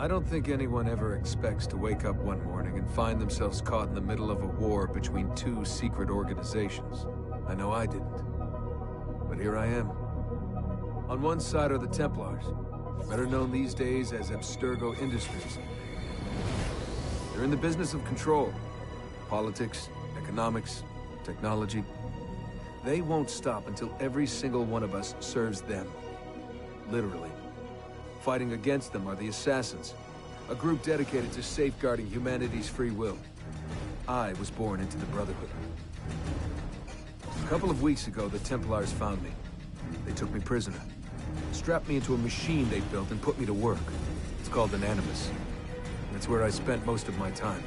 I don't think anyone ever expects to wake up one morning and find themselves caught in the middle of a war between two secret organizations. I know I didn't. But here I am. On one side are the Templars, better known these days as Abstergo Industries. They're in the business of control. Politics, economics, technology. They won't stop until every single one of us serves them. Literally. Fighting against them are the Assassins, a group dedicated to safeguarding humanity's free will. I was born into the Brotherhood. A couple of weeks ago, the Templars found me. They took me prisoner, strapped me into a machine they built and put me to work. It's called an Animus. And it's where I spent most of my time.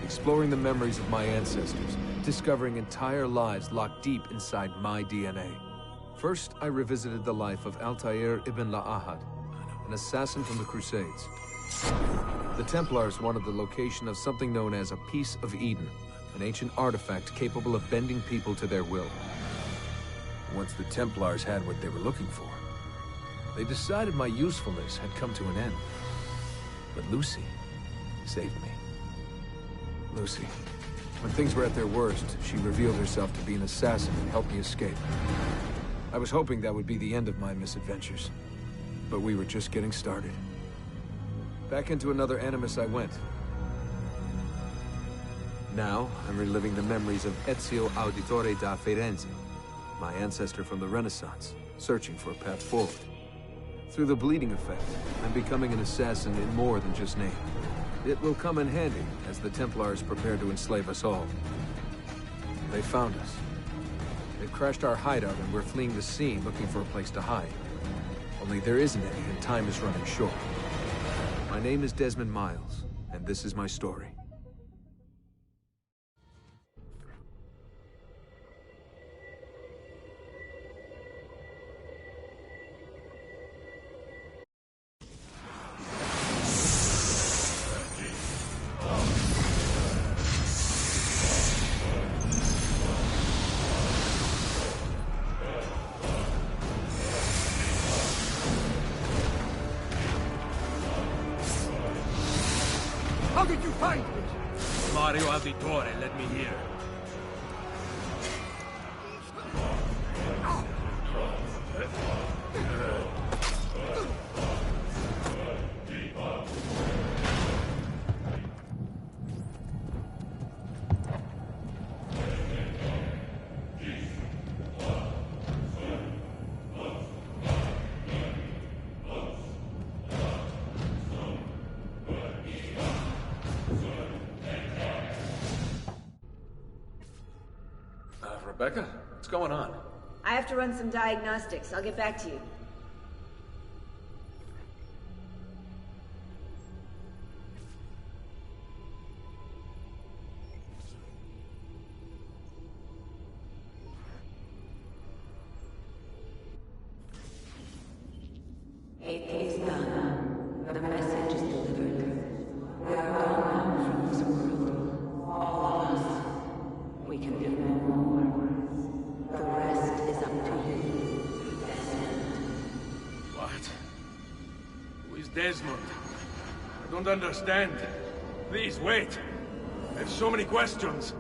Exploring the memories of my ancestors, discovering entire lives locked deep inside my DNA. First, I revisited the life of Altair ibn La'ahad, an assassin from the Crusades. The Templars wanted the location of something known as a Piece of Eden, an ancient artifact capable of bending people to their will. Once the Templars had what they were looking for, they decided my usefulness had come to an end. But Lucy saved me. Lucy. When things were at their worst, she revealed herself to be an assassin and helped me escape. I was hoping that would be the end of my misadventures, but we were just getting started. Back into another Animus I went. Now, I'm reliving the memories of Ezio Auditore da Firenze, my ancestor from the Renaissance, searching for a path forward. Through the bleeding effect, I'm becoming an assassin in more than just name. It will come in handy as the Templars prepare to enslave us all. They found us. They've crashed our hideout and we're fleeing the scene looking for a place to hide. Only there isn't any and time is running short. My name is Desmond Miles, and this is my story. How did you find me? Mario Auditore, let me hear. Rebecca, what's going on? I have to run some diagnostics. I'll get back to you. It is done. The message is delivered. We are gone now from this world. All of us. We can do no more. The rest is up to you, Desmond. What? Who is Desmond? I don't understand. Please, wait. I have so many questions.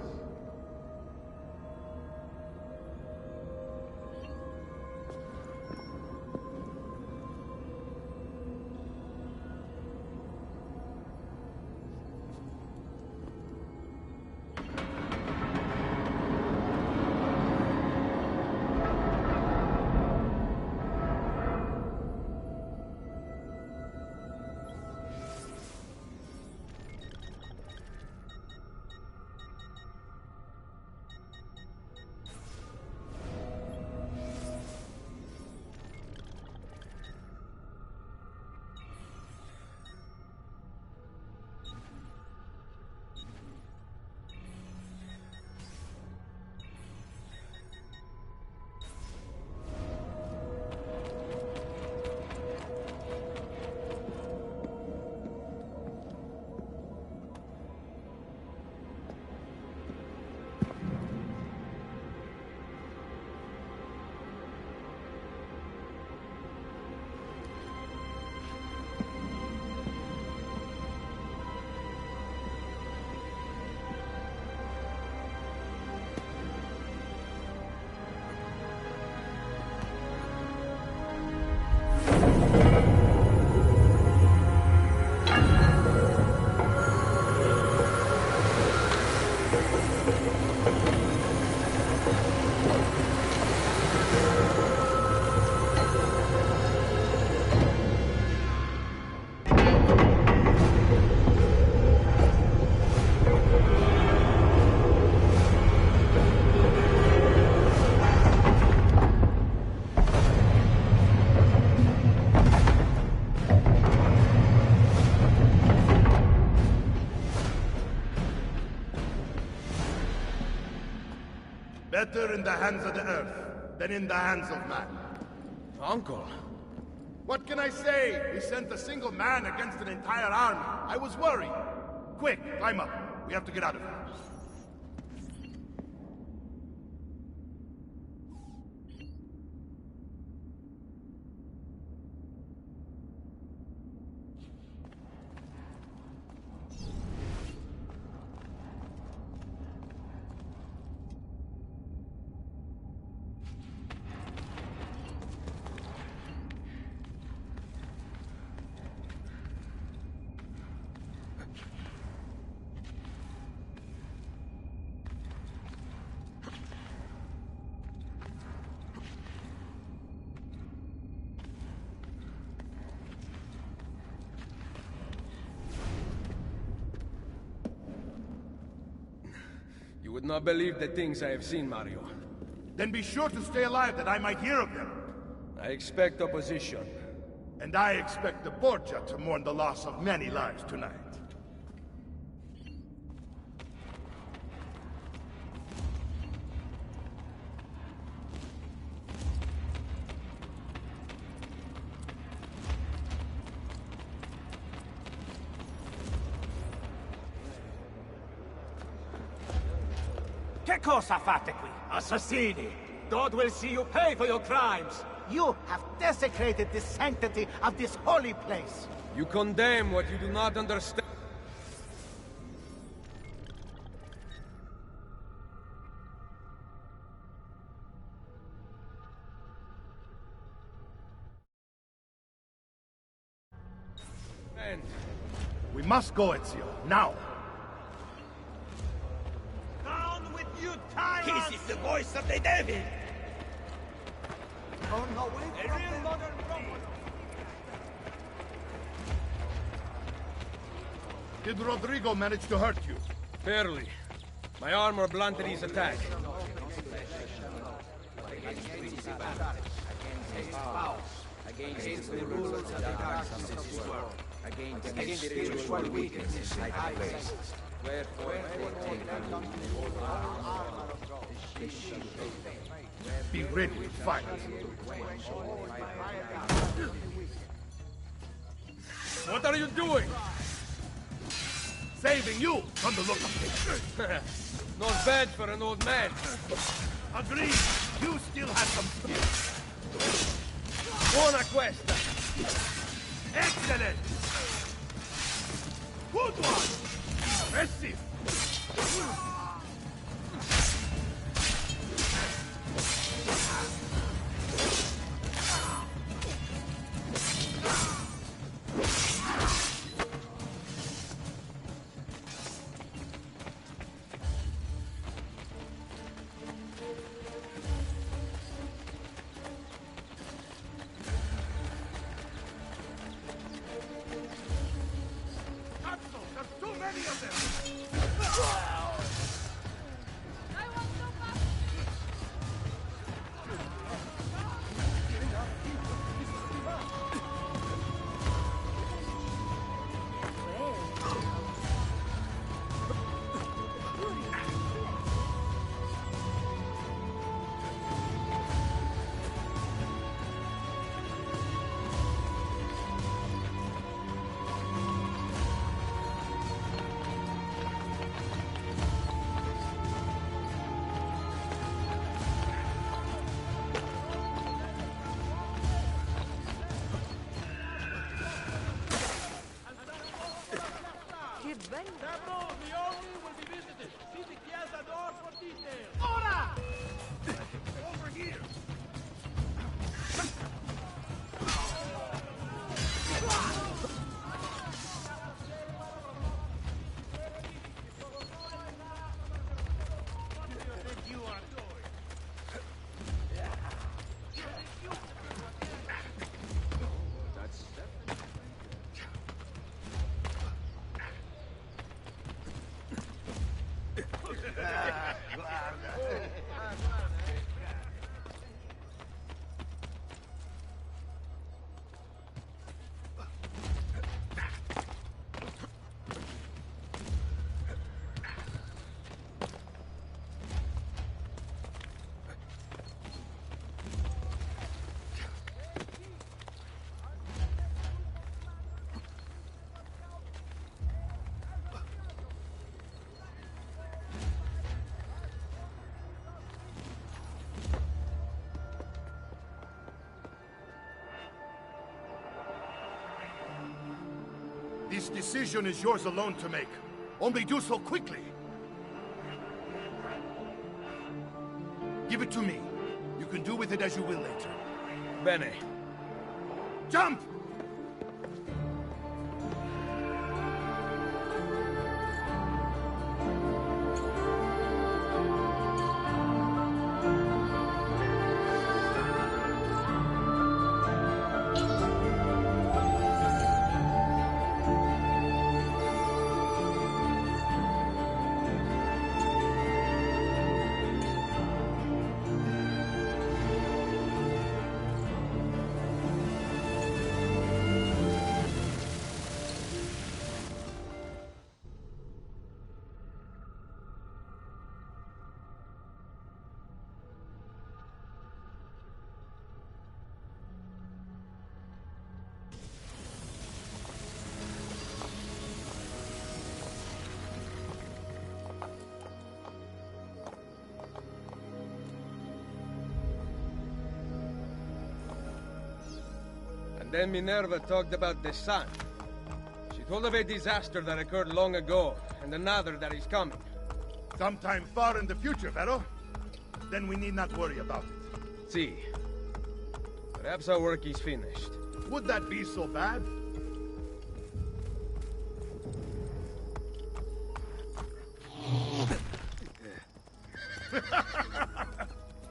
Better in the hands of the earth than in the hands of man. Uncle. What can I say? We sent a single man against an entire army. I was worried. Quick, climb up. We have to get out of here. You would not believe the things I have seen, Mario. Then be sure to stay alive that I might hear of them. I expect opposition. And I expect the Borgia to mourn the loss of many lives tonight. Che cosa fate qui? Assassini! God will see you pay for your crimes! You have desecrated the sanctity of this holy place! You condemn what you do not understand. We must go, Ezio. Now! Down with you, tyrants! This is the voice of the devil! Oh, no, wait! A real modern robot! Did Rodrigo manage to hurt you? Barely. My armor blunted his attack. Against the rulers of the darkness of this world. Against spiritual weaknesses like the face. Wherefore take on the whole armor of God. The shield of faith. Be ready to fight. What are you doing? Saving you from the look of things. Not bad for an old man. Agreed. You still have some skill. Buona questa. Excellent! Good one! Impressive! This decision is yours alone to make. Only do so quickly. Give it to me. You can do with it as you will later. Bene. Jump! Then Minerva talked about the sun. She told of a disaster that occurred long ago, and another that is coming. Sometime far in the future, Vero. Then we need not worry about it. See. Perhaps our work is finished. Would that be so bad?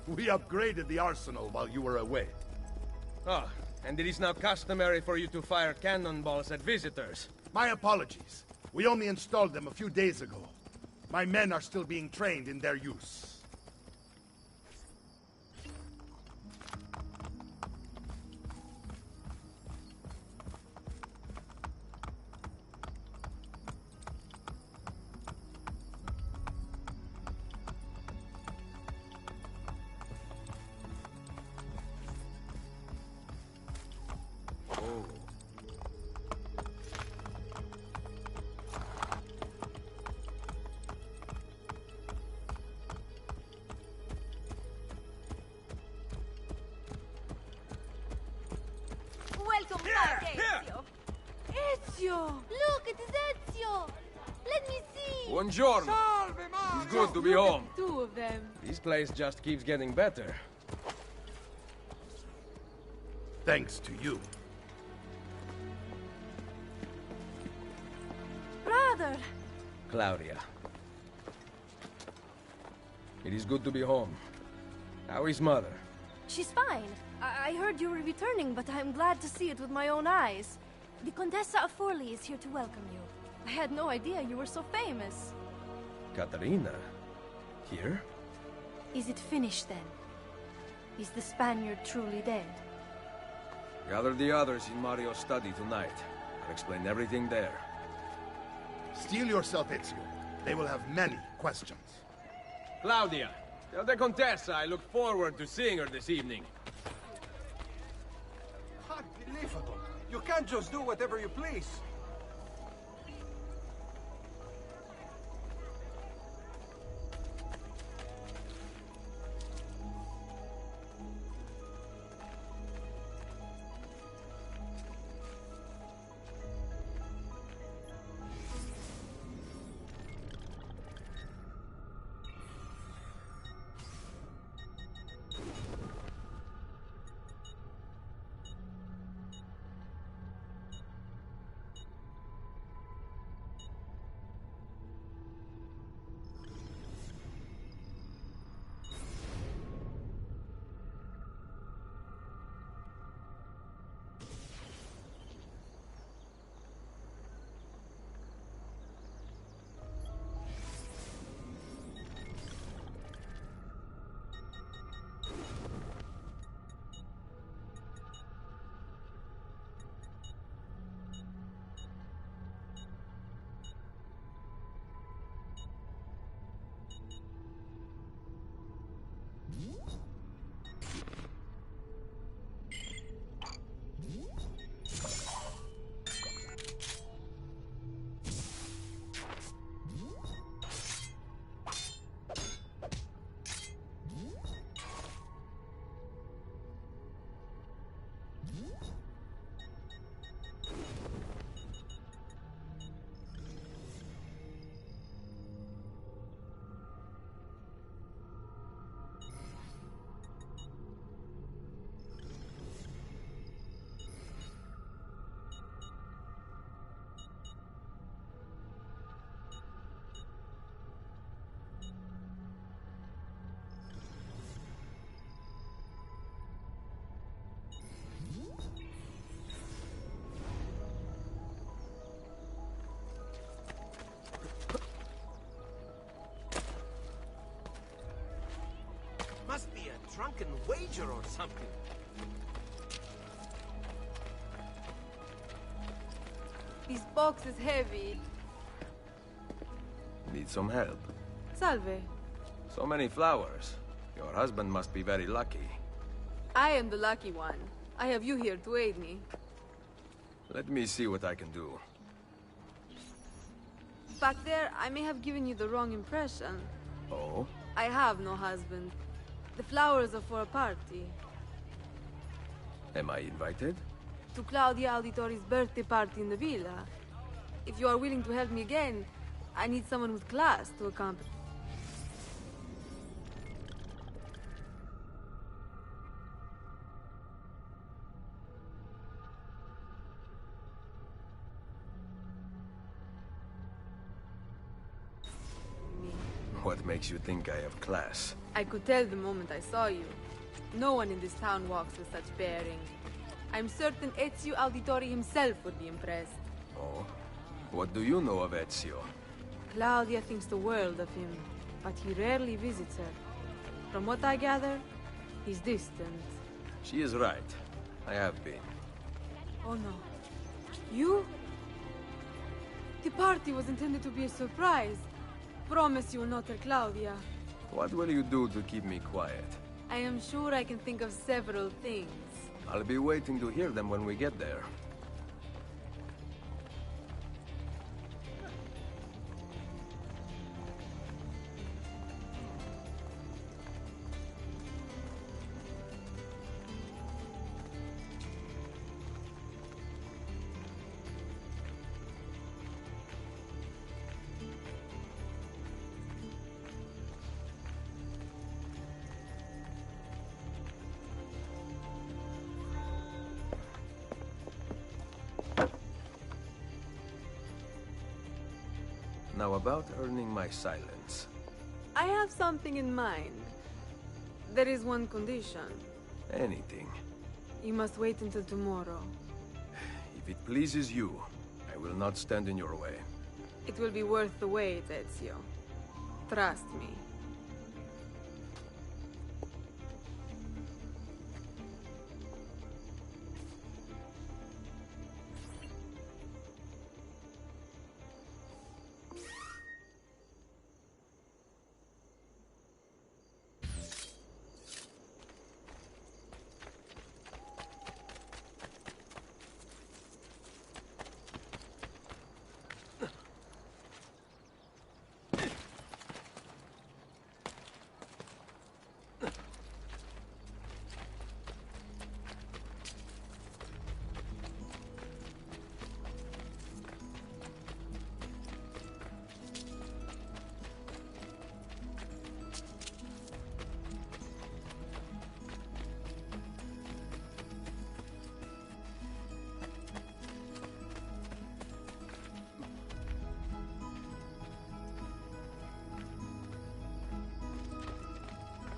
We upgraded the arsenal while you were away. Ah, and it is now customary for you to fire cannonballs at visitors. My apologies. We only installed them a few days ago. My men are still being trained in their use. Welcome back, Ezio. Ezio! Look, it is Ezio! Let me see! Buongiorno. Salve, Mario! It's good to be home. Two of them. This place just keeps getting better. Thanks to you. Brother! Claudia. It is good to be home. How is Mother? She's fine. I heard you were returning, but I'm glad to see it with my own eyes. The Contessa of Forli is here to welcome you. I had no idea you were so famous. Caterina? Here? Is it finished then? Is the Spaniard truly dead? Gather the others in Mario's study tonight. I'll explain everything there. Steel yourself, Ezio. They will have many questions. Claudia, tell the Contessa I look forward to seeing her this evening. Unbelievable. You can't just do whatever you please. drunken wager or something. This box is heavy. Need some help? Salve. So many flowers. Your husband must be very lucky. I am the lucky one. I have you here to aid me. Let me see what I can do. Back there, I may have given you the wrong impression. Oh? I have no husband. The flowers are for a party. Am I invited? To Claudia Auditori's birthday party in the villa. If you are willing to help me again, I need someone with class to accompany. What makes you think I have class? I could tell the moment I saw you. No one in this town walks with such bearing. I'm certain Ezio Auditori himself would be impressed. Oh? What do you know of Ezio? Claudia thinks the world of him, but he rarely visits her. From what I gather, he's distant. She is right. I have been. Oh no. You? The party was intended to be a surprise. Promise you will not tell Claudia. What will you do to keep me quiet? I am sure I can think of several things. I'll be waiting to hear them when we get there. Now about earning my silence. I have something in mind. There is one condition. Anything. You must wait until tomorrow. If it pleases you, I will not stand in your way. It will be worth the wait, Ezio. Trust me.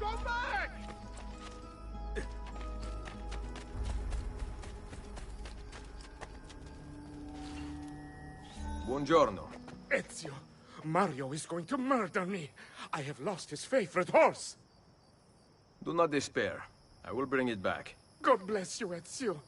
Go back! Buongiorno. Ezio, Mario is going to murder me. I have lost his favorite horse. Do not despair. I will bring it back. God bless you, Ezio.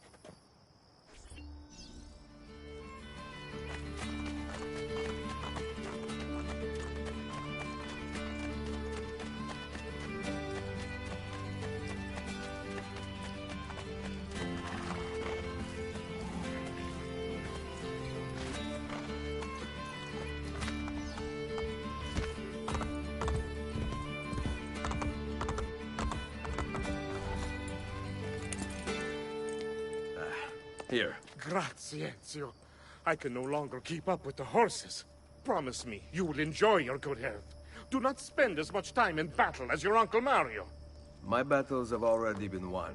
Here. Grazie, Ezio. I can no longer keep up with the horses. Promise me you will enjoy your good health. Do not spend as much time in battle as your Uncle Mario. My battles have already been won.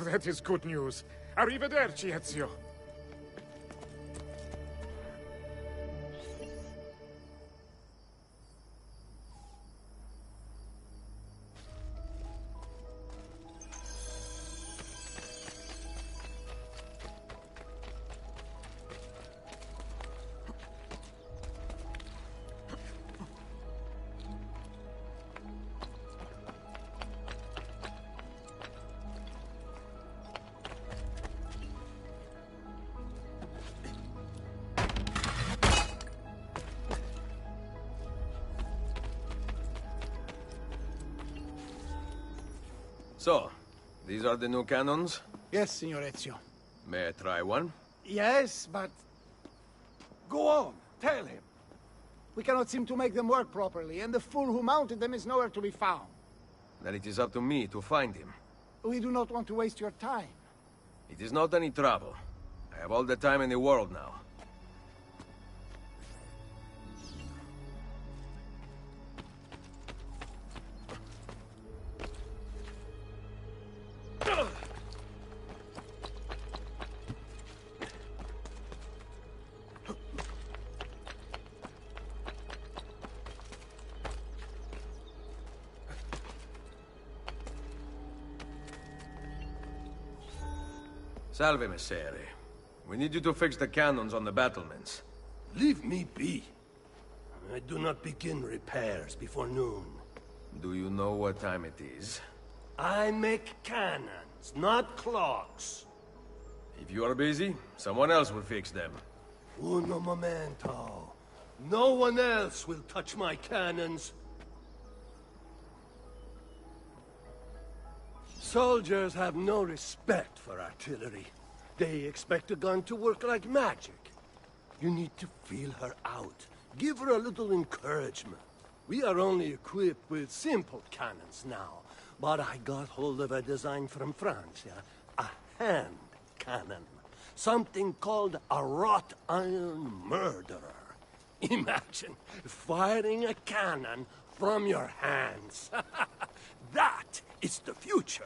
That is good news. Arrivederci, Ezio. So, these are the new cannons? Yes, Signor Ezio. May I try one? Yes, but... Go on, tell him. We cannot seem to make them work properly, and the fool who mounted them is nowhere to be found. Then it is up to me to find him. We do not want to waste your time. It is not any trouble. I have all the time in the world now. Salve, Messere. We need you to fix the cannons on the battlements. Leave me be. I do not begin repairs before noon. Do you know what time it is? I make cannons, not clocks. If you are busy, someone else will fix them. Uno momento. No one else will touch my cannons. Soldiers have no respect for artillery. They expect a gun to work like magic. You need to feel her out. Give her a little encouragement. We are only equipped with simple cannons now, but I got hold of a design from France, a hand cannon. Something called a wrought iron murderer. Imagine firing a cannon from your hands. That is the future.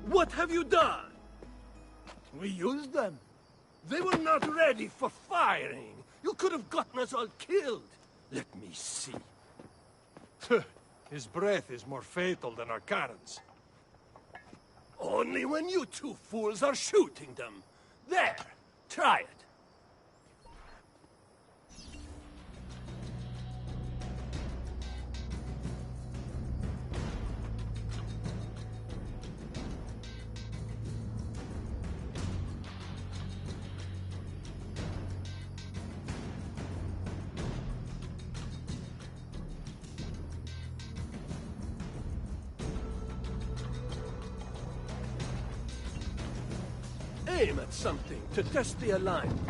What have you done? We used them. They were not ready for firing. You could have gotten us all killed. Let me see. His breath is more fatal than our cannons. Only when you two fools are shooting them. There, try it. Aim at something to test the alignment.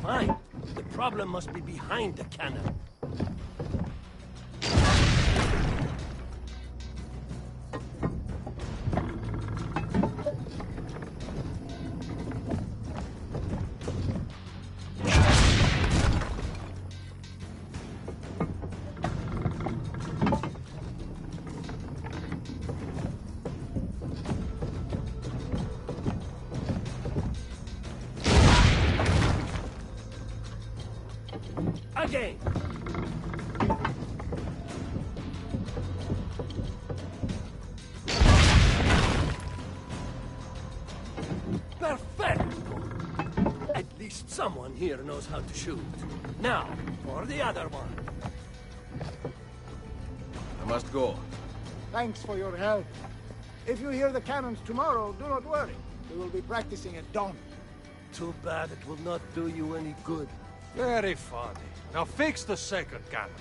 Fine. The problem must be behind the cannon. Again. Perfecto. At least someone here knows how to shoot. Now, for the other one. I must go. Thanks for your help. If you hear the cannons tomorrow, do not worry. We will be practicing at dawn. Too bad it will not do you any good. Very funny. Now fix the second cannon.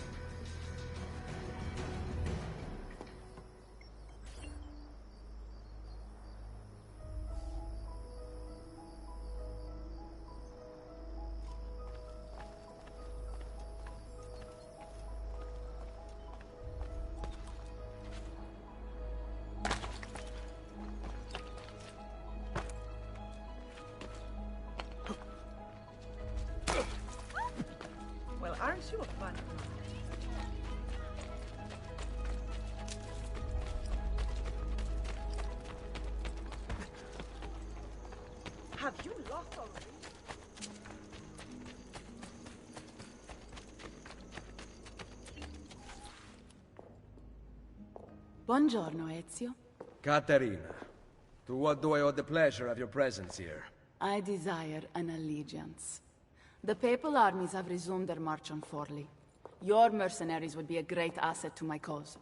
Well, aren't you Have you lost already? Buongiorno, Ezio. Caterina, to what do I owe the pleasure of your presence here? I desire an allegiance. The Papal armies have resumed their march on Forli. Your mercenaries would be a great asset to my cause.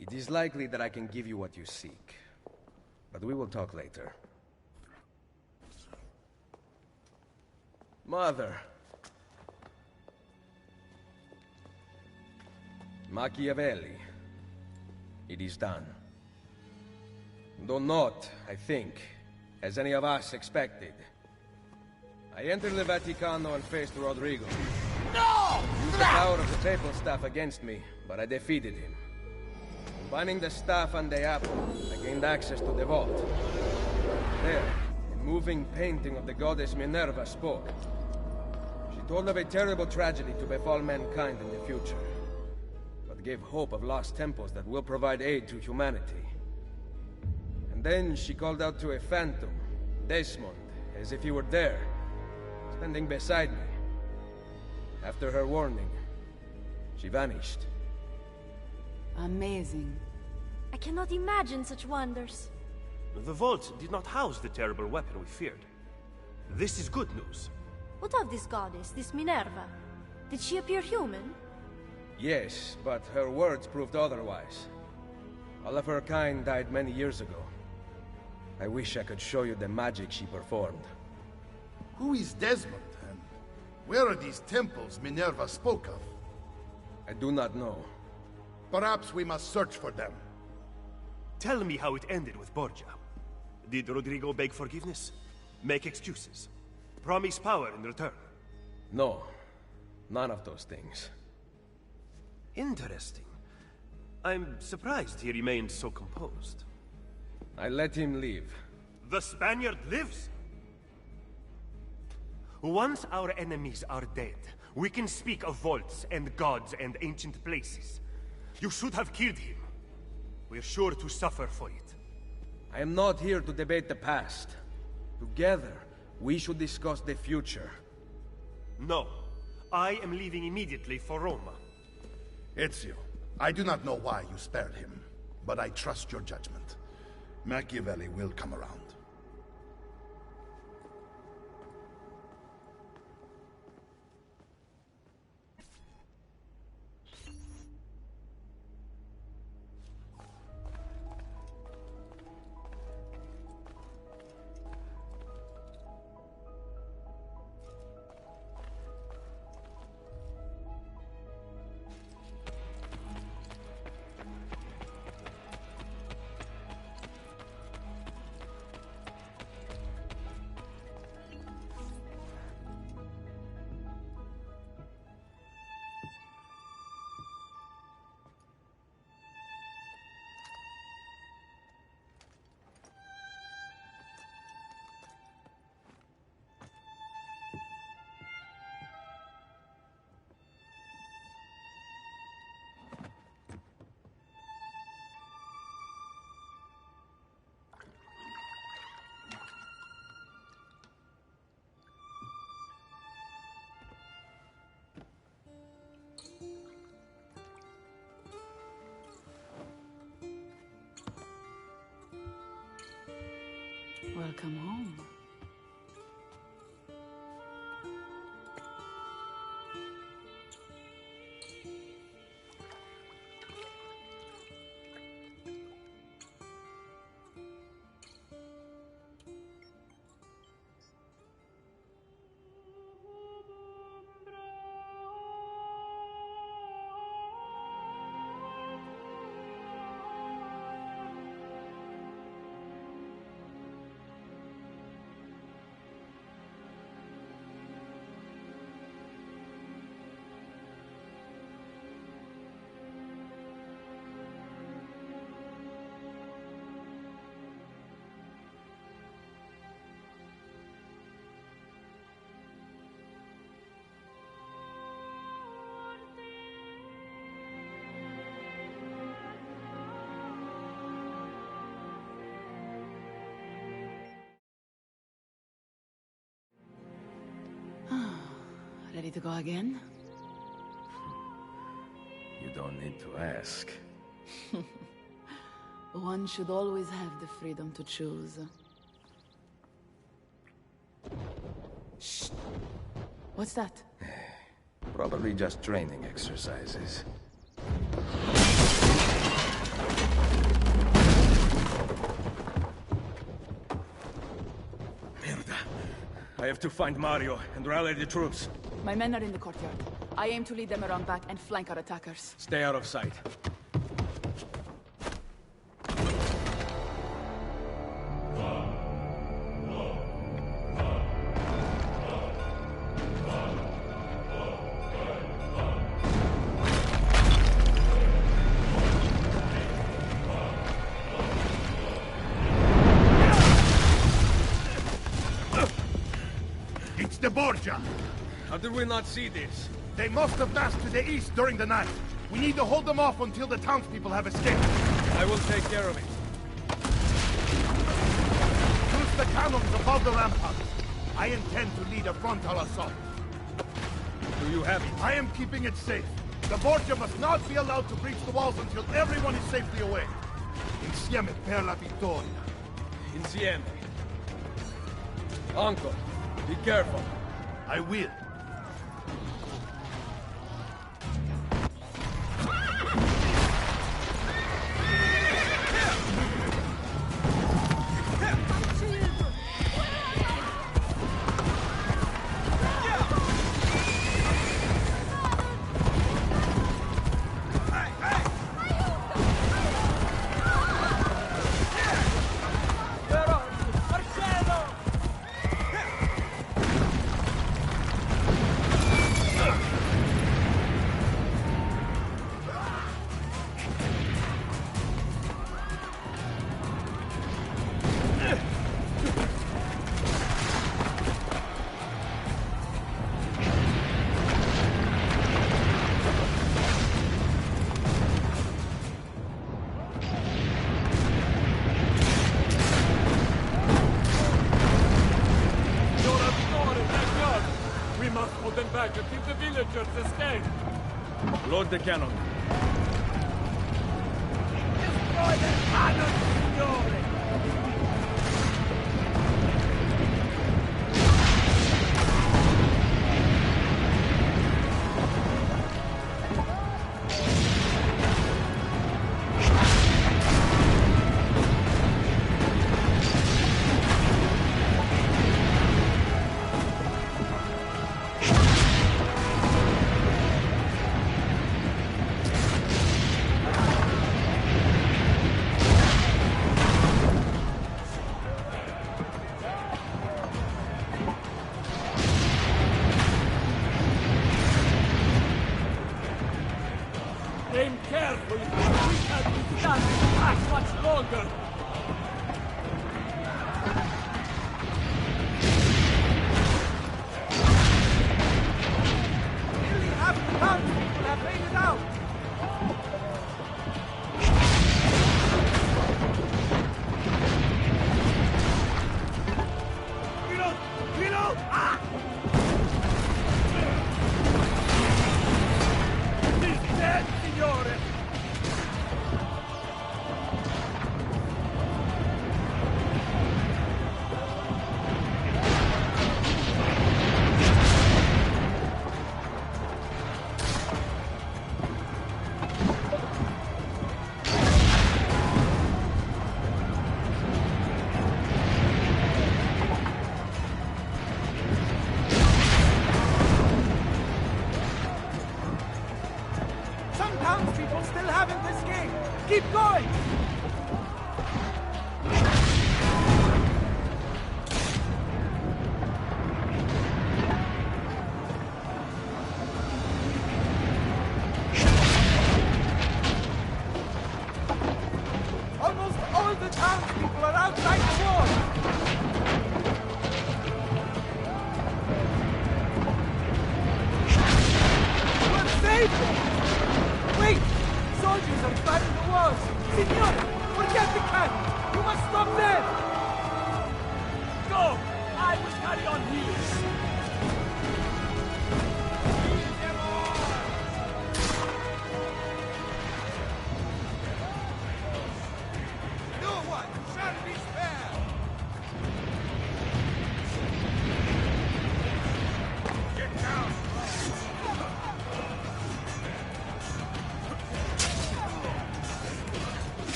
It is likely that I can give you what you seek. But we will talk later. Mother. Machiavelli. It is done. Though not, I think, as any of us expected. I entered the Vaticano and faced Rodrigo. No! Used the power of the papal staff against me, but I defeated him. Combining the staff and the apple, I gained access to the vault. There, a moving painting of the goddess Minerva spoke. She told of a terrible tragedy to befall mankind in the future, but gave hope of lost temples that will provide aid to humanity. And then she called out to a phantom, Desmond, as if he were there, standing beside me. After her warning, she vanished. Amazing. I cannot imagine such wonders. The vault did not house the terrible weapon we feared. This is good news. What of this goddess, this Minerva? Did she appear human? Yes, but her words proved otherwise. All of her kind died many years ago. I wish I could show you the magic she performed. Who is Desmond, and where are these temples Minerva spoke of? I do not know. Perhaps we must search for them. Tell me how it ended with Borgia. Did Rodrigo beg forgiveness? Make excuses? Promise power in return? No. None of those things. Interesting. I'm surprised he remained so composed. I let him leave. The Spaniard lives? Once our enemies are dead, we can speak of vaults and gods and ancient places. You should have killed him. We're sure to suffer for it. I am not here to debate the past. Together, we should discuss the future. No. I am leaving immediately for Roma. Ezio, I do not know why you spared him, but I trust your judgment. Machiavelli will come around. Welcome home. Ready to go again? You don't need to ask. One should always have the freedom to choose. Shh! What's that? Probably just training exercises. Mierda. I have to find Mario and rally the troops. My men are in the courtyard. I aim to lead them around back and flank our attackers. Stay out of sight. It's the Borgia! How did we not see this? They must have massed to the east during the night. We need to hold them off until the townspeople have escaped. I will take care of it. Use the cannons above the ramparts. I intend to lead a frontal assault. Do you have it? I am keeping it safe. The Borgia must not be allowed to breach the walls until everyone is safely away. Insieme per la vittoria. Insieme. Uncle, be careful. I will. Load the cannon. Destroy the cannon, signore! Aim carefully. We can't be standing back much longer. Nearly half the townspeople have made it out. Reload! Reload! Ah! He's dead, signore! Some townspeople still haven't escaped. Keep going! Almost all the townspeople are outside the wall. We're safe! Wait! Soldiers are climbing the walls! Signore! Forget the cannon! You must stop them! Go! I will carry on here!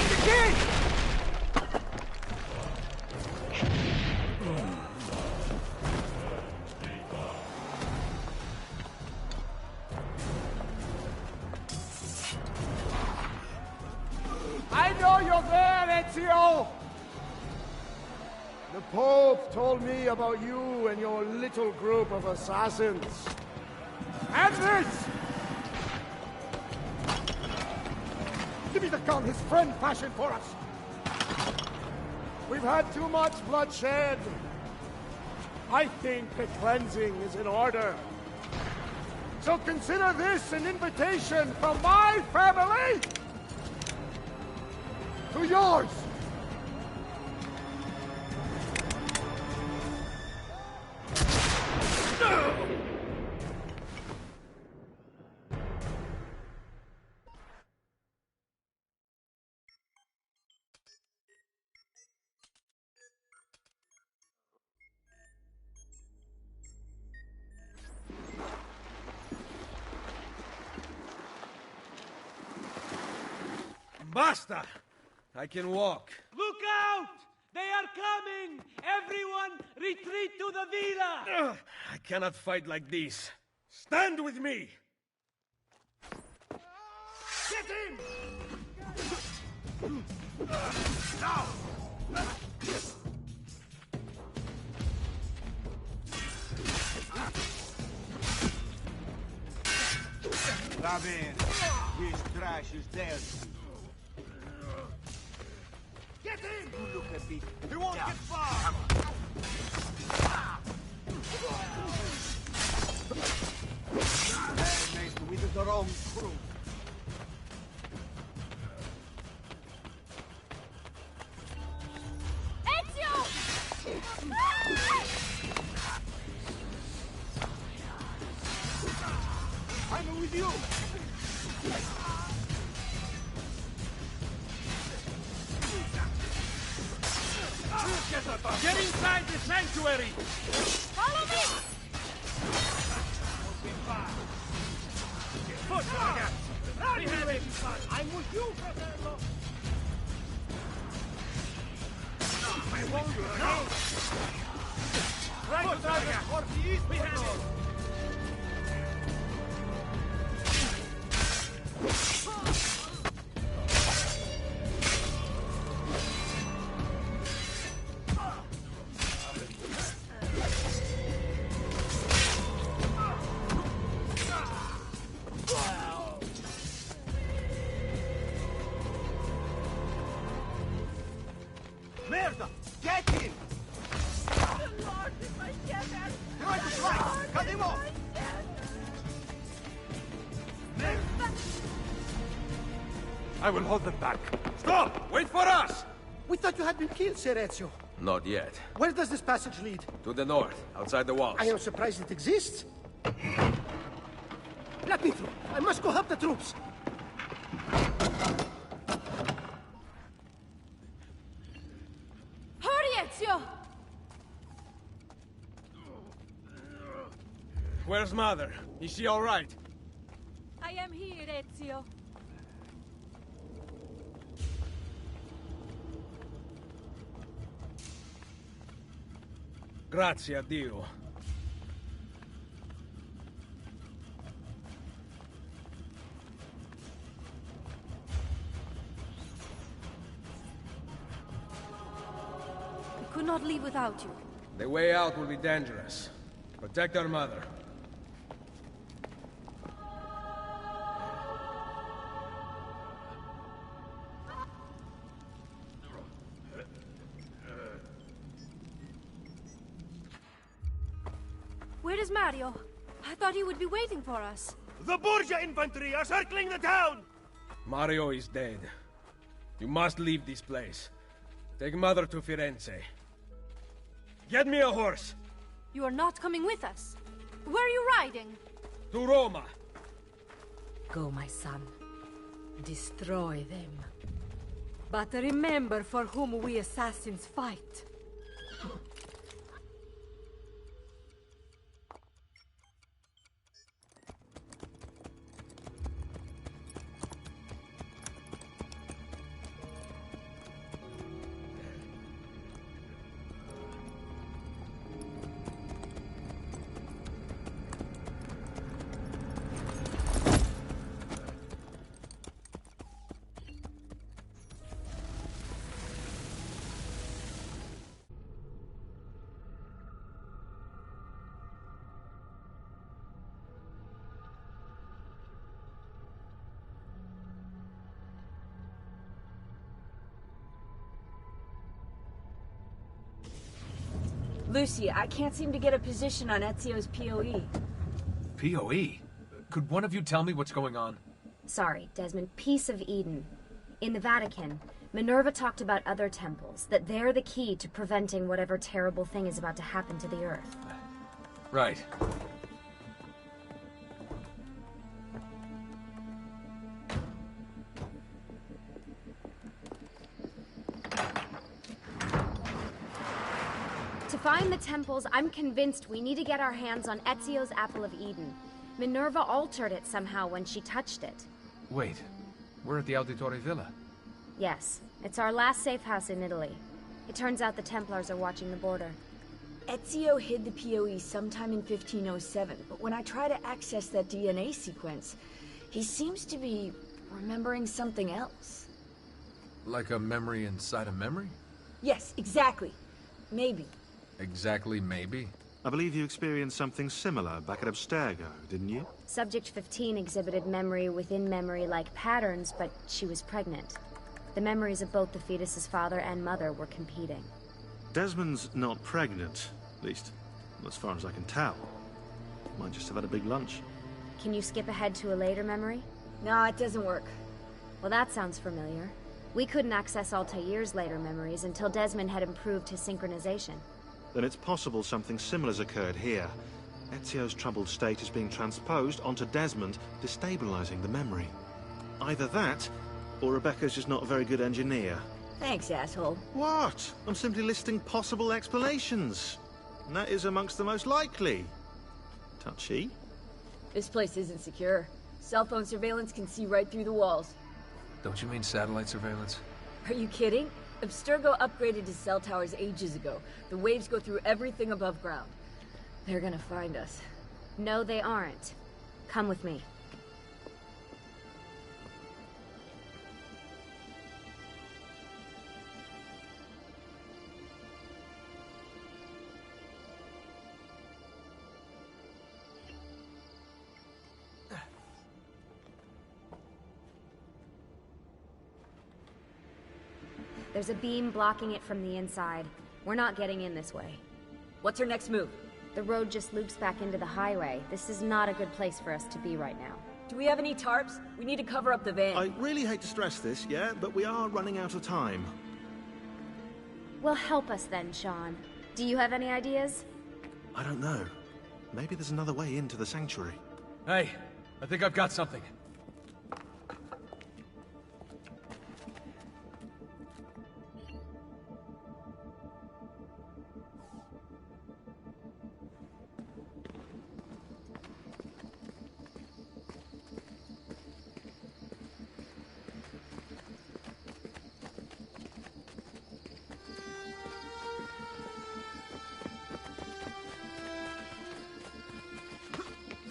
the gate! I know you're there, Ezio! The Pope told me about you and your little group of assassins. And this! Give me the gun his friend fashioned for us! We've had too much bloodshed. I think the cleansing is in order. So consider this an invitation from my family to yours! Basta! I can walk. Look out! They are coming! Everyone, retreat to the villa! I cannot fight like this. Stand with me! Get in! Now! Va bene. This trash is theirs. Get in! You look a bit... He won't get far! Nice with the wrong crew. I'm with you! Get inside the sanctuary! Follow me! I'm with you, Fratello! I won't go! Right to the northeast! We have it! Merda! Get him! Lord, if I get that... Try to strike! Cut him off! I will hold them back. Stop! Wait for us! We thought you had been killed, Ser Ezio. Not yet. Where does this passage lead? To the north, outside the walls. I am surprised it exists. Let me through. I must go help the troops. Hurry, Ezio! Where's Mother? Is she all right? I am here, Ezio. Grazie a Dio. We could not leave without you. The way out will be dangerous. Protect our mother. Where is Mario? I thought he would be waiting for us. The Borgia infantry are circling the town! Mario is dead. You must leave this place. Take Mother to Firenze. Get me a horse! You are not coming with us. Where are you riding? To Roma! Go, my son. Destroy them. But remember for whom we assassins fight. Lucy, I can't seem to get a position on Ezio's POE. POE? Could one of you tell me what's going on? Sorry, Desmond. Peace of Eden. In the Vatican, Minerva talked about other temples, that they're the key to preventing whatever terrible thing is about to happen to the Earth. Right. To find the temples, I'm convinced we need to get our hands on Ezio's Apple of Eden. Minerva altered it somehow when she touched it. Wait, we're at the Auditore Villa. Yes, it's our last safe house in Italy. It turns out the Templars are watching the border. Ezio hid the POE sometime in 1507, but when I try to access that DNA sequence, he seems to be remembering something else. Like a memory inside a memory? Yes, exactly. Maybe. Exactly, maybe? I believe you experienced something similar back at Abstergo, didn't you? Subject 15 exhibited memory within memory-like patterns, but she was pregnant. The memories of both the fetus's father and mother were competing. Desmond's not pregnant, at least as far as I can tell. Might just have had a big lunch. Can you skip ahead to a later memory? No, it doesn't work. Well, that sounds familiar. We couldn't access Altair's later memories until Desmond had improved his synchronization. Then it's possible something similar's occurred here. Ezio's troubled state is being transposed onto Desmond, destabilizing the memory. Either that, or Rebecca's just not a very good engineer. Thanks, asshole. What? I'm simply listing possible explanations. And that is amongst the most likely. Touchy? This place isn't secure. Cell phone surveillance can see right through the walls. Don't you mean satellite surveillance? Are you kidding? Abstergo upgraded his cell towers ages ago. The waves go through everything above ground. They're gonna find us. No, they aren't. Come with me. There's a beam blocking it from the inside. We're not getting in this way. What's our next move? The road just loops back into the highway. This is not a good place for us to be right now. Do we have any tarps? We need to cover up the van. I really hate to stress this, yeah, but we are running out of time. Well, help us then, Sean. Do you have any ideas? I don't know. Maybe there's another way into the sanctuary. Hey, I think I've got something.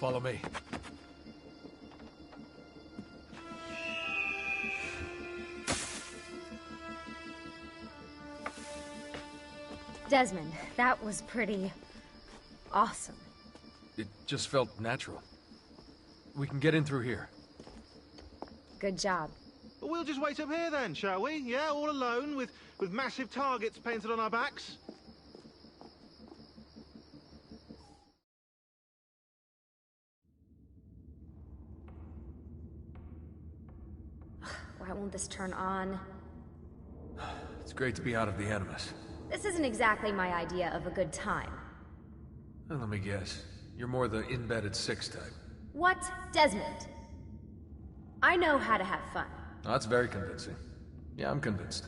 Follow me. Desmond, that was pretty awesome. It just felt natural. We can get in through here. Good job. Well, we'll just wait up here then, shall we? Yeah, all alone with massive targets painted on our backs. Why won't this turn on? It's great to be out of the Animus. This isn't exactly my idea of a good time. Well, let me guess. You're more the embedded 6 type. What? Desmond? I know how to have fun. Oh, that's very convincing. Yeah, I'm convinced.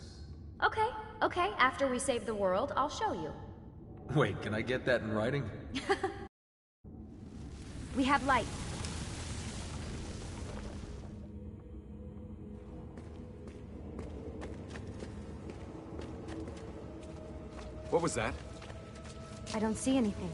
Okay, after we save the world, I'll show you. Wait, can I get that in writing? We have light. What was that? I don't see anything.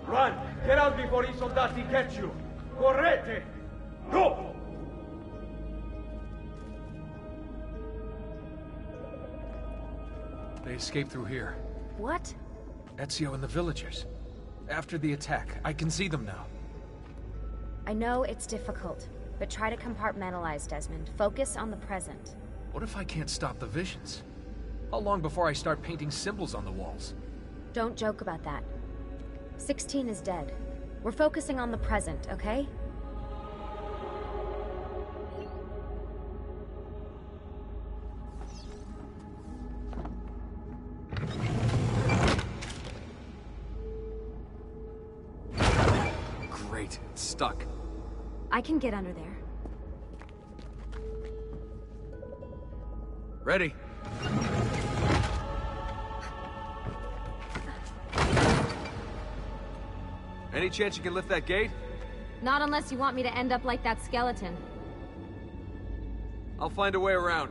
Run! Get out before I soldati catch you! Correte! Go! They escaped through here. What? Ezio and the villagers. After the attack, I can see them now. I know it's difficult, But try to compartmentalize, Desmond. Focus on the present. What if I can't stop the visions? How long before I start painting symbols on the walls? Don't joke about that. 16 is dead. We're focusing on the present, okay? Great, it's stuck. I can get under there. Ready. Any chance you can lift that gate? Not unless you want me to end up like that skeleton. I'll find a way around.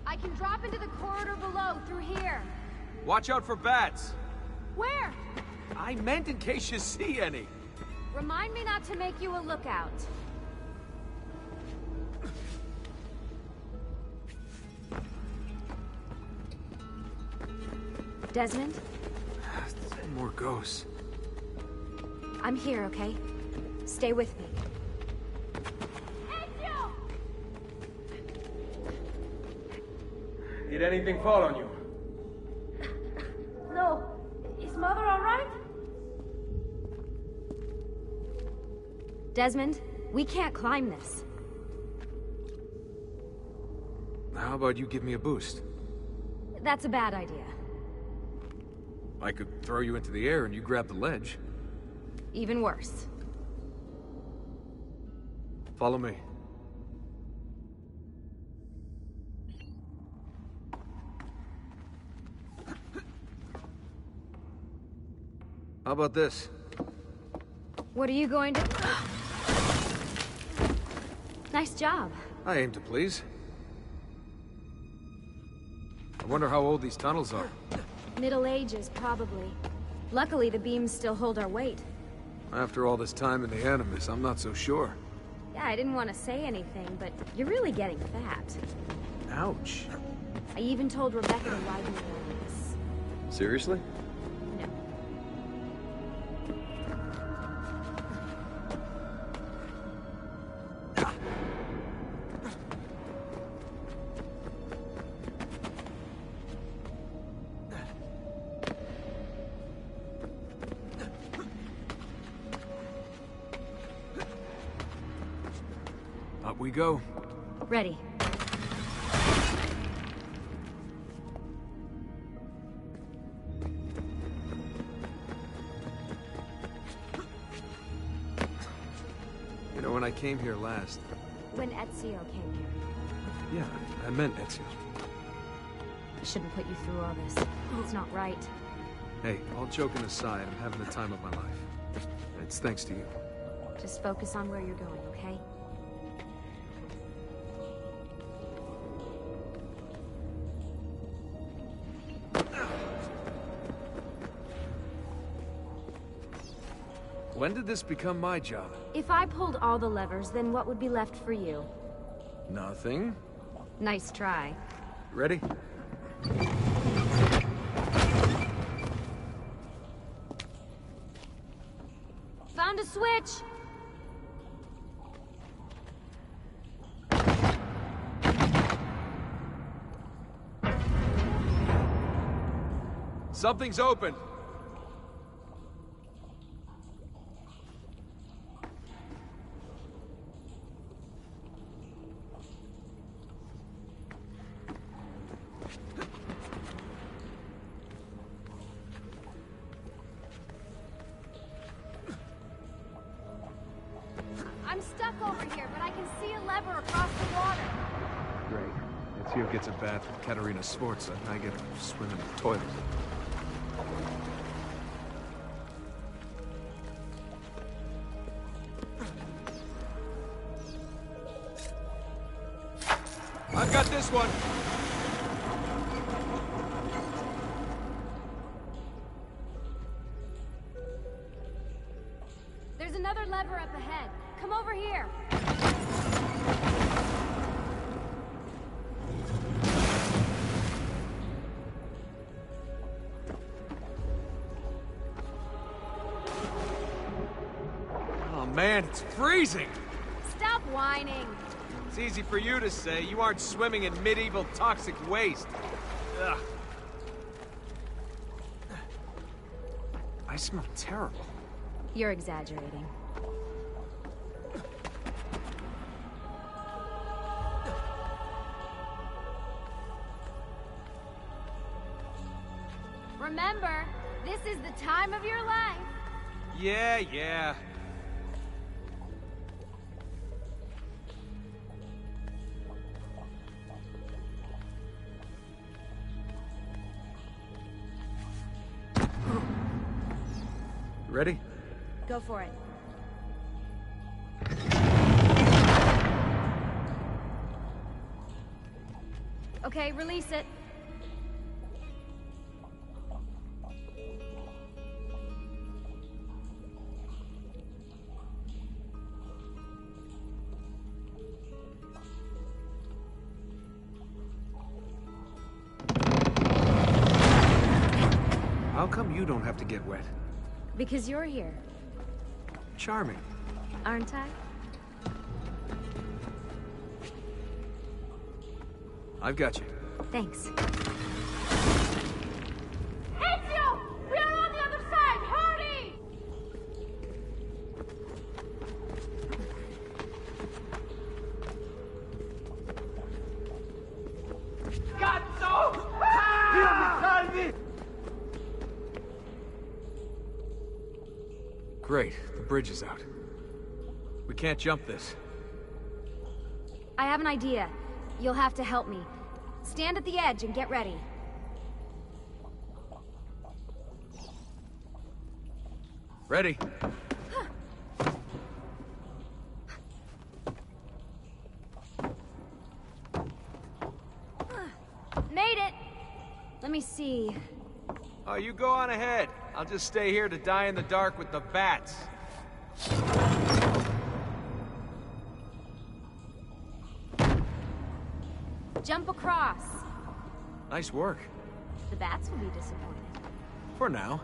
I can drop into the corridor below, through here. Watch out for bats. Where? I meant in case you see any. Remind me not to make you a lookout. Desmond? More ghosts. I'm here, okay? Stay with me. Did anything fall on you? No. Is Mother all right? Desmond, we can't climb this. How about you give me a boost? That's a bad idea. I could throw you into the air and you grab the ledge. Even worse. Follow me. How about this? What are you going to... Nice job. I aim to please. I wonder how old these tunnels are. Middle Ages, probably. Luckily, the beams still hold our weight. After all this time in the Animus, I'm not so sure. Yeah, I didn't want to say anything, but you're really getting fat. Ouch. I even told Rebecca to widen the Animus. Seriously? No. Up we go. Ready. You know, when I came here last... When Ezio came here. Yeah, I meant Ezio. I shouldn't put you through all this. It's not right. Hey, all joking aside, I'm having the time of my life. It's thanks to you. Just focus on where you're going, okay? When did this become my job? If I pulled all the levers, then what would be left for you? Nothing. Nice try. Ready? Found a switch! Something's open. I'm stuck over here, but I can see a lever across the water. Great. Ezio gets a bath with Katerina Sforza, and I get to swim in the toilet. I've got this one. There's another lever up ahead. Come over here. Oh man, it's freezing! Stop whining. It's easy for you to say. You aren't swimming in medieval toxic waste. Ugh. I smell terrible. You're exaggerating. Remember, this is the time of your life. Yeah. Ready? Go for it. Okay, release it. How come you don't have to get wet? Because you're here. Charming. Aren't I? I've got you. Thanks. Ezio! We are on the other side! Hurry! Cazzo! Dio mi salvi! Great, the bridge is out. We can't jump this. I have an idea. You'll have to help me. Stand at the edge and get ready. Ready. Made it! Let me see. Oh, you go on ahead. I'll just stay here to die in the dark with the bats. Jump across. Nice work. The bats will be disappointed. For now.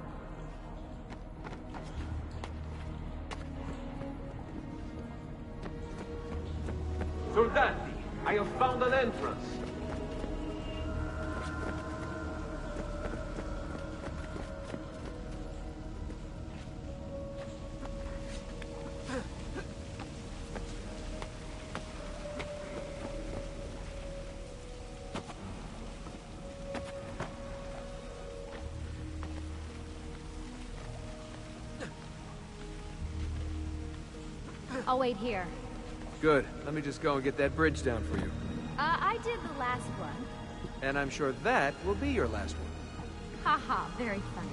Soldati, I have found an entrance. I'll wait here. Good. Let me just go and get that bridge down for you. I did the last one. And I'm sure that will be your last one. Haha, very funny.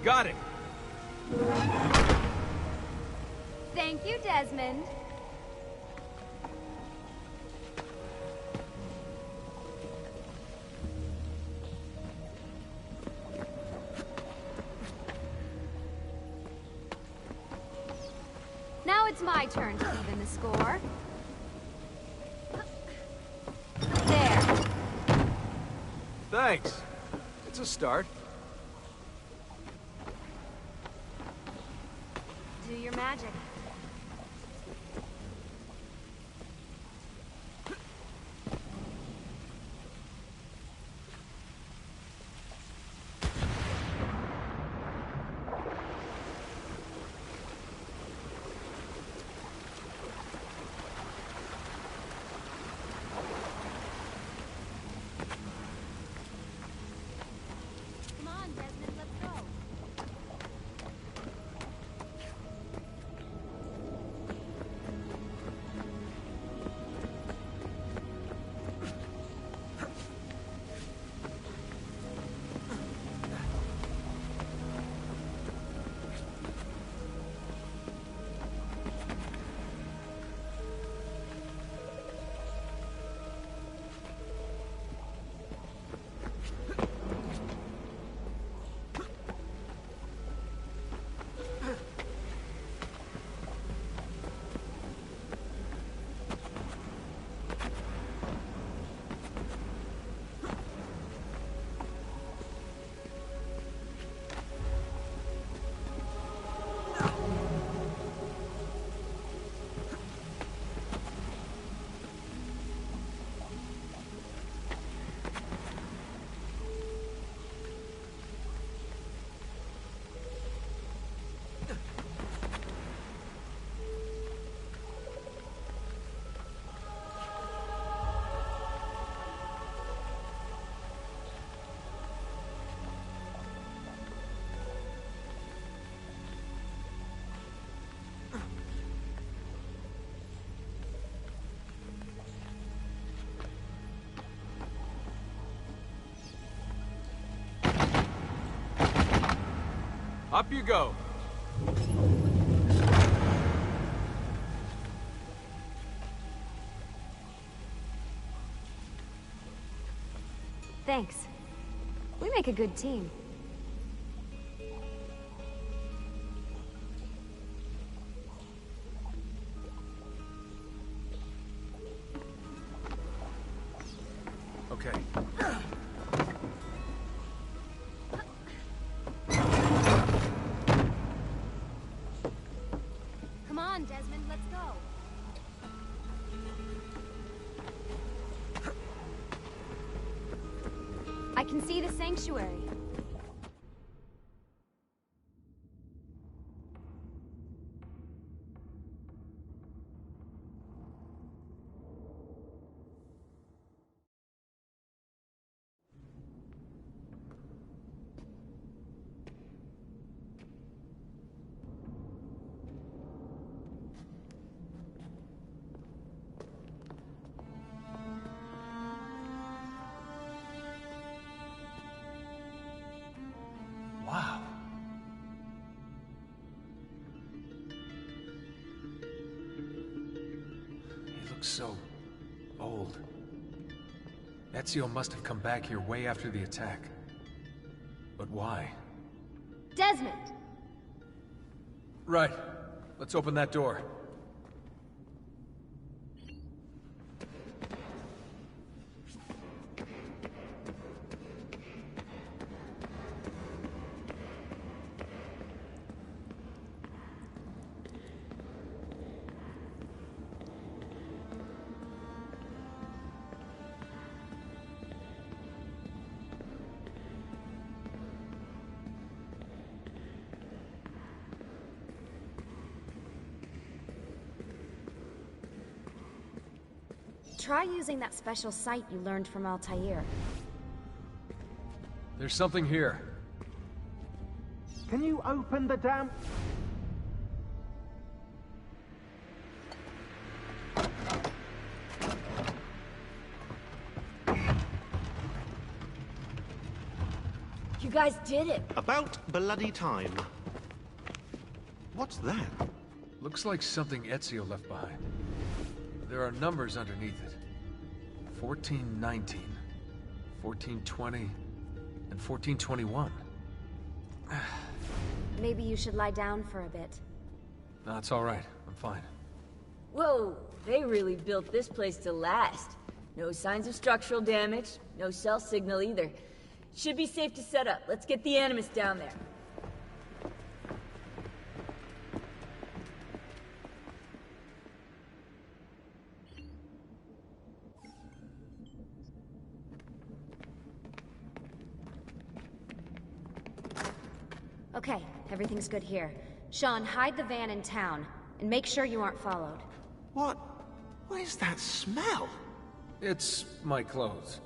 Got it! Thank you, Desmond. Now it's my turn to even the score. There. Thanks. It's a start. Do your magic. Come on, Desmond, let's go. Up you go. Thanks. We make a good team. Okay. Come on, Desmond, let's go. I can see the sanctuary. Wow. He looks so old. Ezio must have come back here way after the attack. But why? Desmond! Right. Let's open that door. Try using that special sight you learned from Altair. There's something here. Can you open the damn... You guys did it. About bloody time. What's that? Looks like something Ezio left behind. There are numbers underneath it. 1419, 1420, and 1421. Maybe you should lie down for a bit. No, it's all right. I'm fine. Whoa, they really built this place to last. No signs of structural damage, no cell signal either. Should be safe to set up. Let's get the Animus down there. Okay, everything's good here. Sean, hide the van in town, and make sure you aren't followed. What is that smell? It's my clothes.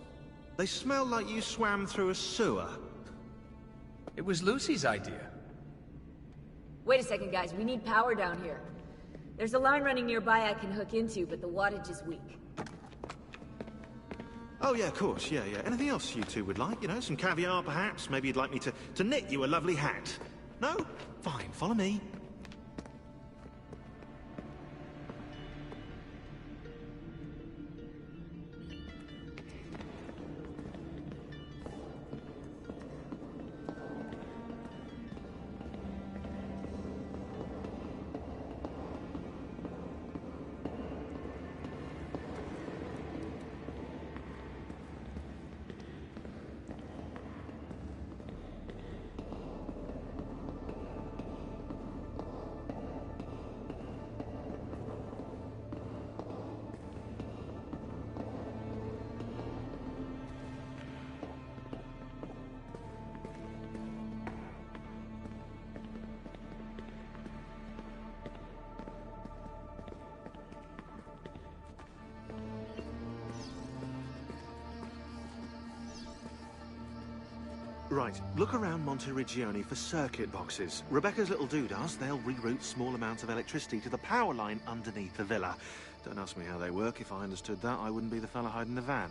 They smell like you swam through a sewer. It was Lucy's idea. Wait a second, guys. We need power down here. There's a line running nearby I can hook into, but the wattage is weak. Oh yeah, of course, yeah. Anything else you two would like? You know, some caviar perhaps? Maybe you'd like me to knit you a lovely hat? No? Fine, follow me. Right, look around Monteriggioni for circuit boxes. Rebecca's little doodahs, they'll reroute small amounts of electricity to the power line underneath the villa. Don't ask me how they work. If I understood that, I wouldn't be the fella hiding the van.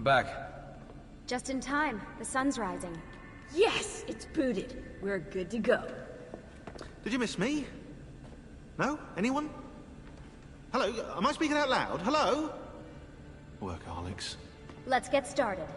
I'm back. Just in time. The sun's rising. Yes! It's booted. We're good to go. Did you miss me? No? Anyone? Hello? Am I speaking out loud? Hello? Workaholics. Let's get started.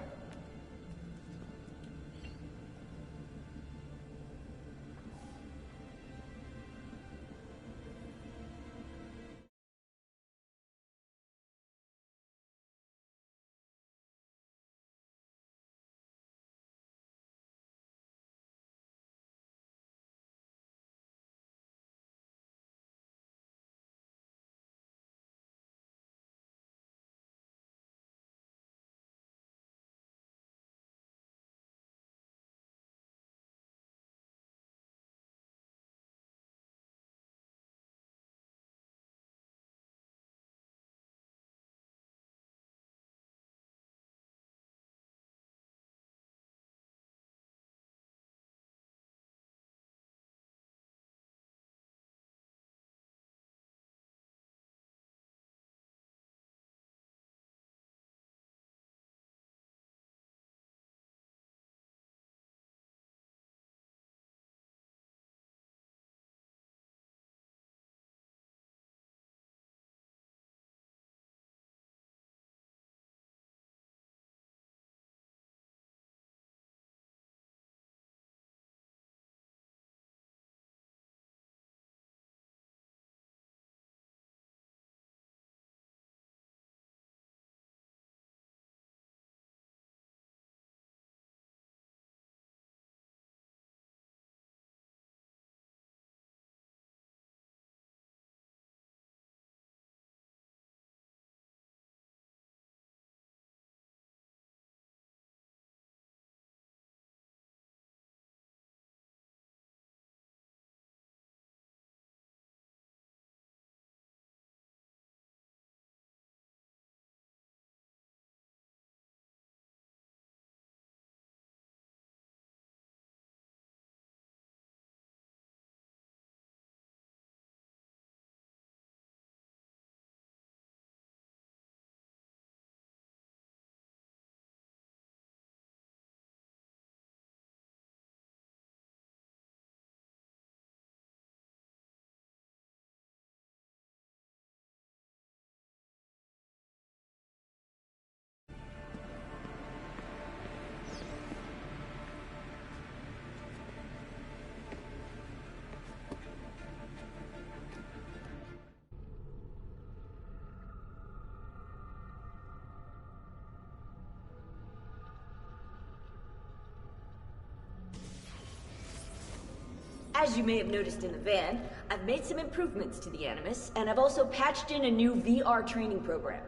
As you may have noticed in the van, I've made some improvements to the Animus, and I've also patched in a new VR training program.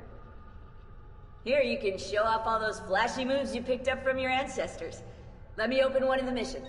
Here you can show off all those flashy moves you picked up from your ancestors. Let me open one of the missions.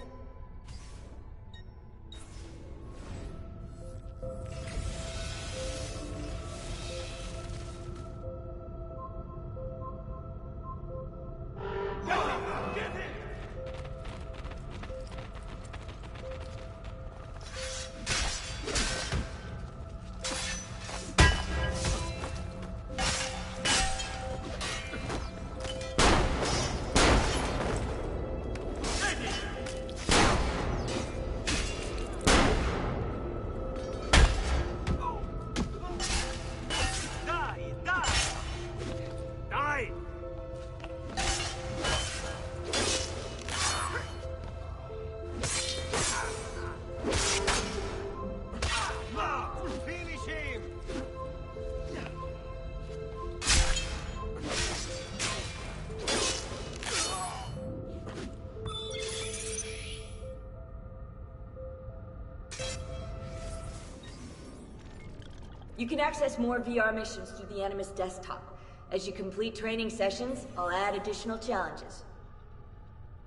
You can access more VR missions through the Animus desktop. As you complete training sessions, I'll add additional challenges.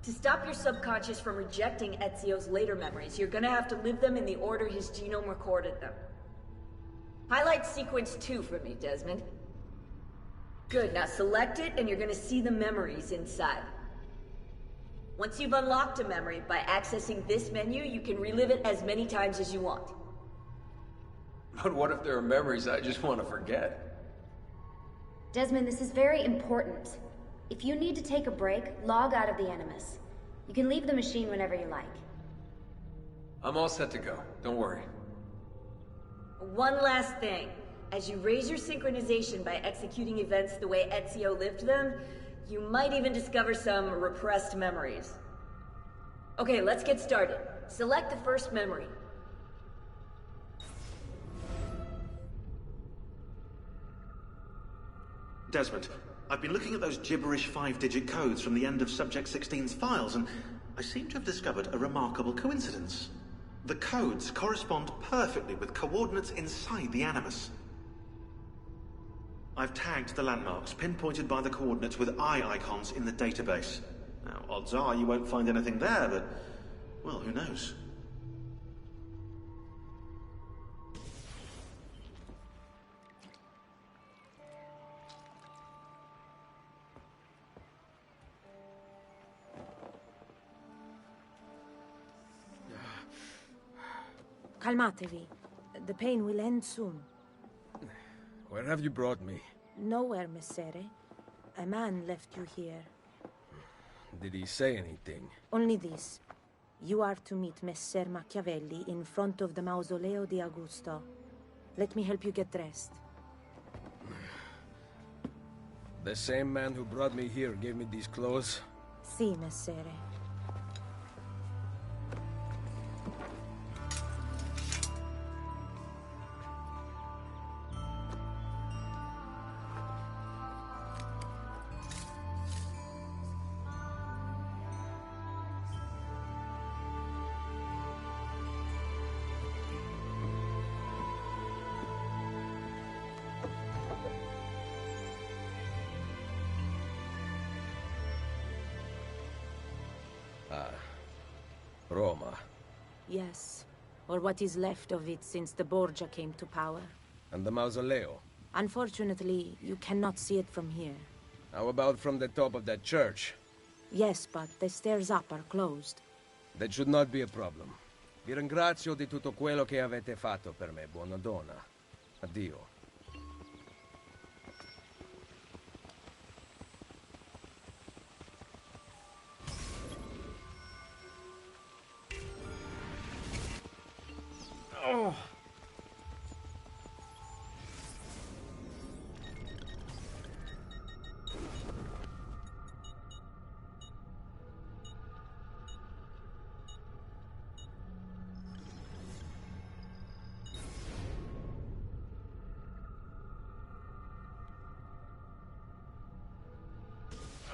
To stop your subconscious from rejecting Ezio's later memories, you're gonna have to live them in the order his genome recorded them. Highlight sequence 2 for me, Desmond. Good, now select it and you're gonna see the memories inside. Once you've unlocked a memory, by accessing this menu, you can relive it as many times as you want. But what if there are memories I just want to forget? Desmond, this is very important. If you need to take a break, log out of the Animus. You can leave the machine whenever you like. I'm all set to go. Don't worry. One last thing. As you raise your synchronization by executing events the way Ezio lived them, you might even discover some repressed memories. Okay, let's get started. Select the first memory. Desmond, I've been looking at those gibberish 5-digit codes from the end of Subject 16's files, and I seem to have discovered a remarkable coincidence. The codes correspond perfectly with coordinates inside the Animus. I've tagged the landmarks, pinpointed by the coordinates with eye icons in the database. Now, odds are you won't find anything there, but, well, who knows? Calmatevi. The pain will end soon. Where have you brought me? Nowhere, Messere. A man left you here. Did he say anything? Only this. You are to meet Messer Machiavelli in front of the Mausoleo di Augusto. Let me help you get dressed. The same man who brought me here gave me these clothes? Si, Messere. Roma. Yes, or what is left of it since the Borgia came to power. And the Mausoleo? Unfortunately, you cannot see it from here. How about from the top of that church? Yes, but the stairs up are closed. That should not be a problem. Vi ringrazio di tutto quello che avete fatto per me, buona donna. Addio. Oh.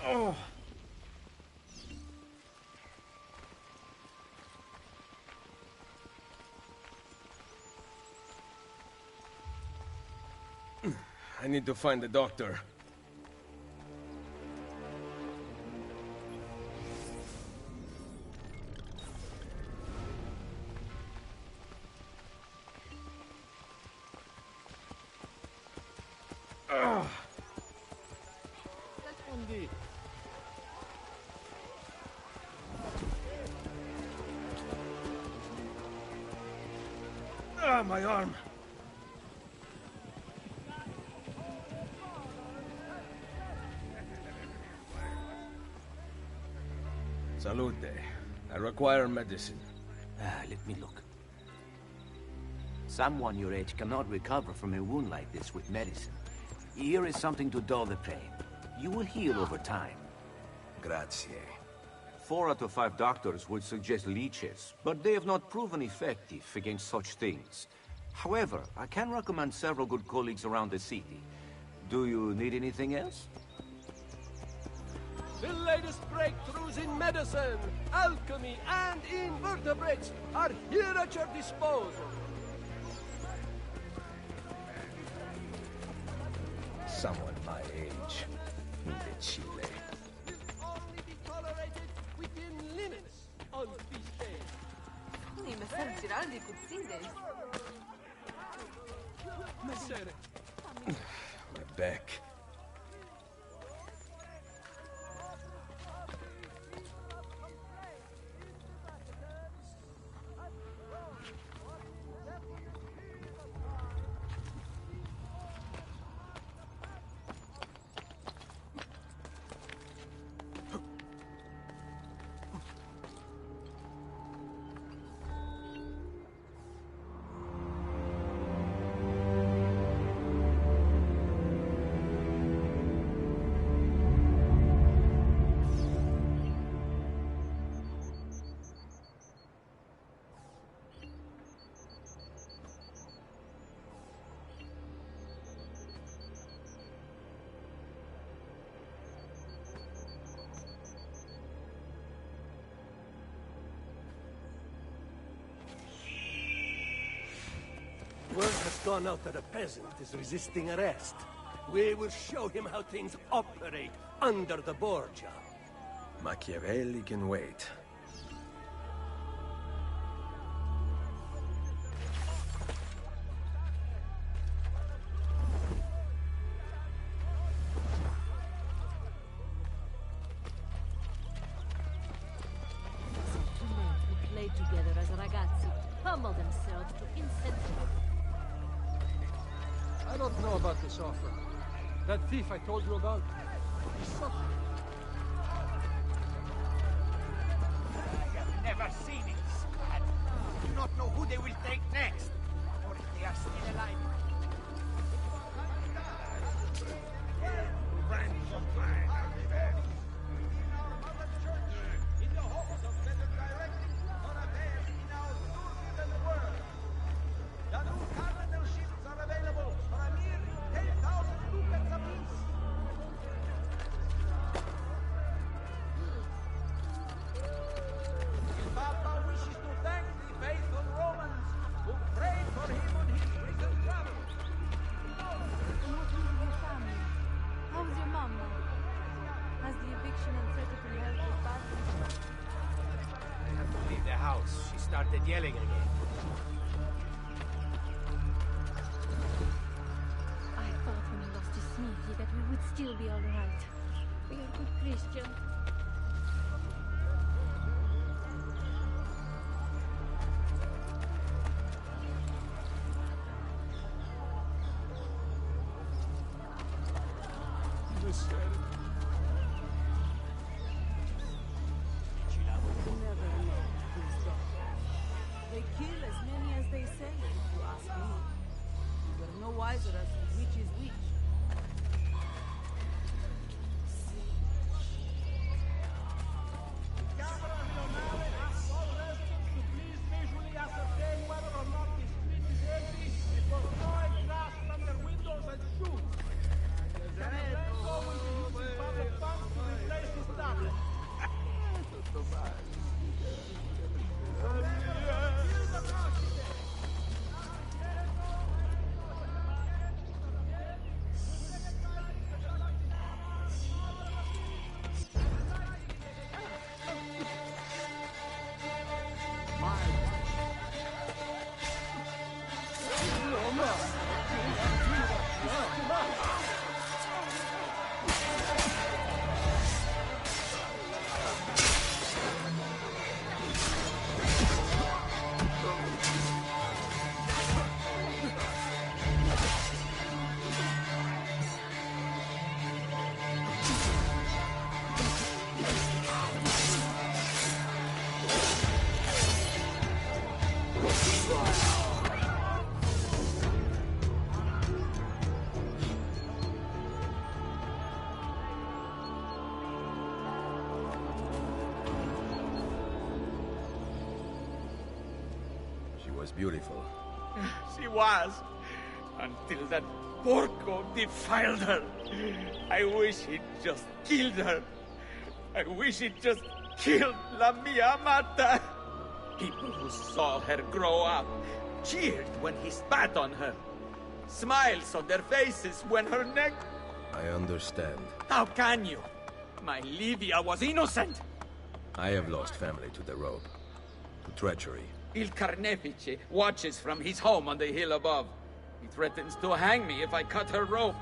Oh. I need to find the doctor. My arm. Salute. I require medicine. Let me look. Someone your age cannot recover from a wound like this with medicine. Here is something to dull the pain. You will heal over time. Grazie. 4 out of 5 doctors would suggest leeches, but they have not proven effective against such things. However, I can recommend several good colleagues around the city. Do you need anything else? The latest breakthroughs in medicine, alchemy, and invertebrates are here at your disposal. Someone my age. Imbecile. Will only be tolerated within limits on feast days. My back. Word has gone out that a peasant is resisting arrest. We will show him how things operate under the Borgia. Machiavelli can wait. Two men who played together as ragazzi pummel themselves to insensible. I don't know about this offer. That thief I told you about, he's suffering. I have never seen it. I do not know who they will take next, or if they are still alive. Friends of mine are revenge. In our mother church, in the hopes of better directing our affairs in our turbulent world. The new cardinal ships are available for a mere 10,000 ducats apiece. The Papa wishes to thank the faithful Romans who prayed for him on his recent travels. And what is your family? How's your mom now? Has the eviction and certain health is bad? I have to leave the house. She started yelling again. I thought when he lost his smithy that we would still be all right. We are good Christians. They kill as many as they say, if you ask me. We're no wiser as to which is which. was beautiful. She was. Until that porco defiled her. I wish he'd just killed her. I wish he'd just killed La Mia Amata. People who saw her grow up cheered when he spat on her. Smiles on their faces when her neck... I understand. How can you? My Livia was innocent. I have lost family to the rope. To treachery. Il Carnefice watches from his home on the hill above. He threatens to hang me if I cut her rope.